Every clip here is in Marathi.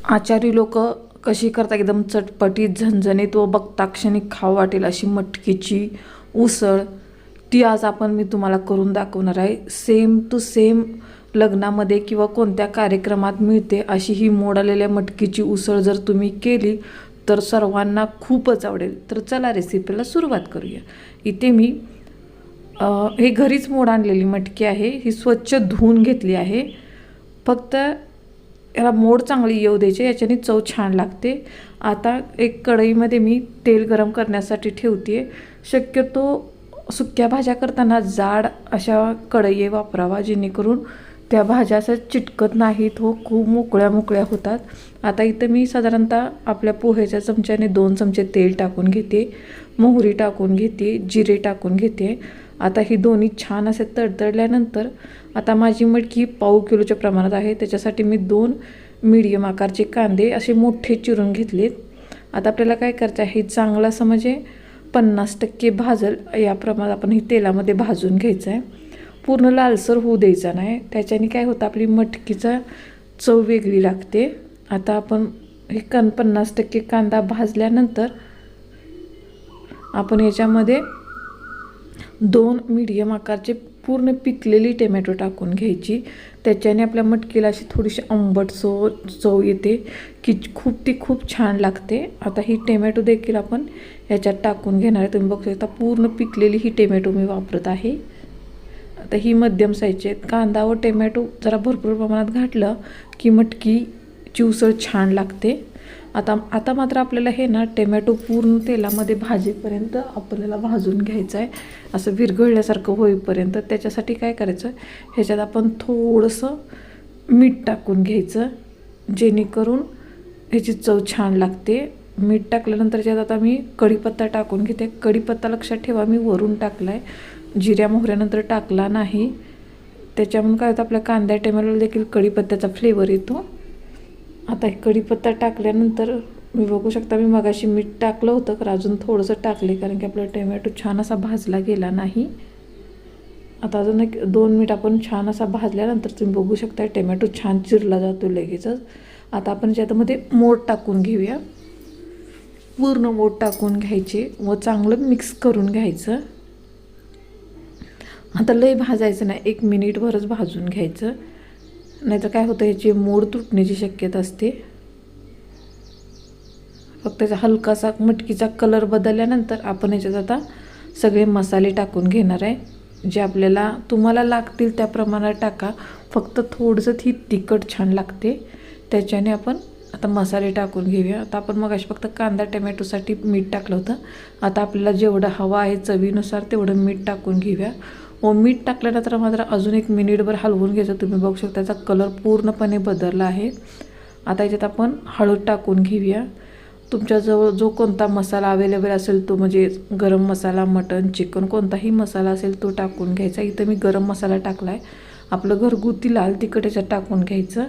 आचारी लोक कशी करतात एकदम चटपटीत झणझणीत व बघता क्षणी खाऊ वाटेल अशी मटकीची उसळ, ती आज मी तुम्हाला करून दाखवणार आहे। सेम टू सेम लग्नामध्ये किंवा कोणत्या कार्यक्रमात मिळते अशी ही मोड आलेल्या मटकीची उसळ जर तुम्ही केली तर सर्वांना खूपच आवडेल। तर चला रेसिपीला सुरुवात करूया। इथे मी हे घरीच मोड आणलेली मटकी आहे, ही स्वच्छ धुवून घेतली आहे। फक्त याला मोड चांगली येऊ द्यायची, याच्याने चव छान लागते। आता एक कढईमध्ये मी तेल गरम करण्यासाठी ठेवते। शक्यतो सुक्या भाज्या करताना जाड अशा कढई वापरावा, जेणेकरून त्या भाज्या असं चिटकत नाहीत व खूप मोकळ्या मोकळ्या होतात। आता इथं मी साधारणतः आपल्या पोहेच्या चमच्याने 2 चमचे तेल टाकून घेते, मोहरी टाकून घेते, जिरे टाकून घेते। आता ही दोन्ही छान असे तडतडल्यानंतर आता माझी मटकी पाव किलोच्या प्रमाणात आहे, त्याच्यासाठी मी 2 मीडियम आकारचे कांदे असे मोठे चिरून घेतलेत। आता आपल्याला काय करायचं आहे, चांगलं असं म्हणजे 50% भाजल या प्रमाणात आपण ही तेलामध्ये भाजून घ्यायचं आहे। पूर्ण लालसर होऊ द्यायचा नाही, त्याच्याने काय होतं आपली मटकीचा चव वेगळी लागते। आता आपण हे 50% कांदा भाजल्यानंतर आपण याच्यामध्ये 2 मीडियम आकारचे पूर्ण पिकलेली टोमॅटो टाकून घ्यायची। त्याच्याने आपल्या मटकीला अशी थोडीशी आंबट चव येते की ती खूप छान लागते। आता ही टोमॅटो देखील आपण याच्यात टाकून घेणार आहे। तुम्ही बघू शकता पूर्ण पिकलेली ही टोमॅटो मी वापरत आहे। आता ही मध्यम साईजची आहेत। कांदा व टोमॅटो जरा भरपूर प्रमाणात घातलं की मटकीची उसळ छान लागते। आता मात्र आपल्याला हे ना टोमॅटो पूर्ण तेलामध्ये भाजेपर्यंत आपल्याला भाजून घ्यायचं आहे, असं विरघळल्यासारखं होईपर्यंत। त्याच्यासाठी काय करायचं, ह्याच्यात आपण थोडंसं मीठ टाकून घ्यायचं, जेणेकरून ह्याची चव छान लागते। मीठ टाकल्यानंतर त्यात आता मी कढीपत्ता टाकून घेते। कढीपत्ता लक्षात ठेवा मी वरून टाकला आहे, जिऱ्या मोहऱ्यानंतर टाकला नाही। त्याच्यामुळे काय होतं आपल्या कांद्या टोमॅटोला देखील कढीपत्त्याचा फ्लेवर येतो। आता कढीपत्ता टाकल्यानंतर मी बघू शकता मी मगाशी मीठ टाकलं होतं, तर अजून थोडंसं टाकले कारण की आपला टोमॅटो छान असा भाजला गेला नाही। आता अजून 2 मिनिट आपण छान असा भाजल्यानंतर तुम्ही बघू शकता टोमॅटो छान चिरला जातो लगेचच। आता आपण त्यामध्ये मोड टाकून घेऊया, पूर्ण मोड टाकून घ्यायचे व चांगलं मिक्स करून घ्यायचं। आता लय भाजायचं नाही, 1 मिनिटभरच भाजून घ्यायचं, नाहीतर काय होतं याची मोड तुटण्याची शक्यता असते। फक्त त्याचा हलकासा मटकीचा कलर बदलल्यानंतर आपण याच्यात आता सगळे मसाले टाकून घेणार आहे, जे आपल्याला तुम्हाला लागतील त्या प्रमाणात टाका। फक्त थोडंसं ही तिखट छान लागते, त्याच्याने आपण आता मसाले टाकून घेऊया। आता आपण मगाशी फक्त कांदा टोमॅटोसाठी मीठ टाकलं होतं, आता आपल्याला जेवढं हवं आहे चवीनुसार तेवढं मीठ टाकून घेऊया व मीठ टाकल्यानंतर मात्र अजून 1 मिनिटभर हलवून घ्यायचं। तुम्ही बघू शकता त्याचा कलर पूर्णपणे बदलला आहे। आता याच्यात आपण हळद टाकून घेऊया। तुमच्याजवळ जो कोणता मसाला अवेलेबल असेल तो, म्हणजे गरम मसाला, मटन, चिकन कोणताही मसाला असेल तो टाकून घ्यायचा। इथं मी गरम मसाला टाकला आहे, आपलं घरगुती लाल तिखट याच्यात टाकून घ्यायचं।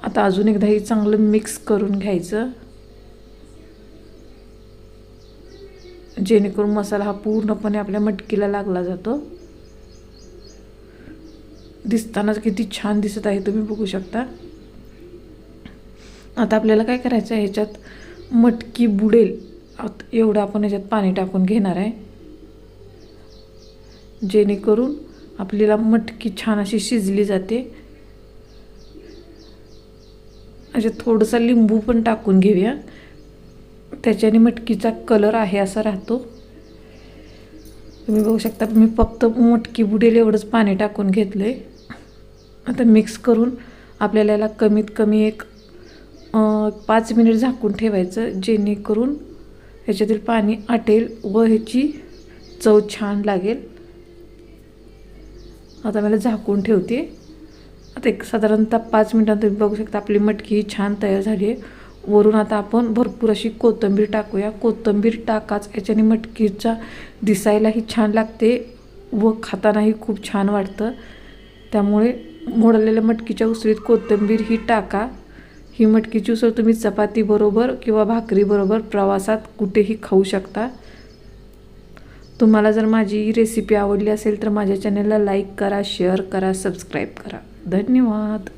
आता अजून एकदा हे चांगलं मिक्स करून घ्यायचं, जेणेकरून मसाला हा पूर्णपणे आपल्या मटकीला लागला जातो। दिसतानाच किती छान दिसत आहे तुम्ही बघू शकता। आता आपल्याला काय करायचं आहे, ह्याच्यात मटकी बुडेल एवढं आपण ह्याच्यात पाणी टाकून घेणार आहे, जेणेकरून आपल्याला मटकी छान अशी शिजली जाते। असे थोडंसं लिंबू पण टाकून घेऊया, त्याच्याने मटकीचा कलर आहे असा राहतो। तुम्ही बघू शकता मी फक्त मटकी बुडेल एवढंच पाणी टाकून घेतलंय। आता मिक्स करून आपल्याला याला कमीत कमी 5 मिनिट झाकून ठेवायचं, जेणेकरून ह्याच्यातील पाणी आटेल व ह्याची चव छान लागेल। आता मला झाकून ठेवते। आता एक साधारणतः 5 मिनिटांत तुम्ही बघू शकता आपली मटकी छान तयार झाली आहे। वरून आता आपण भरपूर अशी कोथिंबीर टाकूया। कोथिंबीर टाकाच, याच्याने मटकीचा दिसायलाही छान लागते व खातानाही खूप छान वाटतं। त्यामुळे मोडलेल्या मटकीच्या उसळीत कोथिंबीर ही टाका। ही मटकीची उसळ तुम्ही चपातीबरोबर किंवा भाकरीबरोबर प्रवासात कुठेही खाऊ शकता। तुम्हाला जर माझी रेसिपी आवडली असेल तर माझ्या चॅनलला लाईक करा, शेअर करा, सबस्क्राईब करा। धन्यवाद।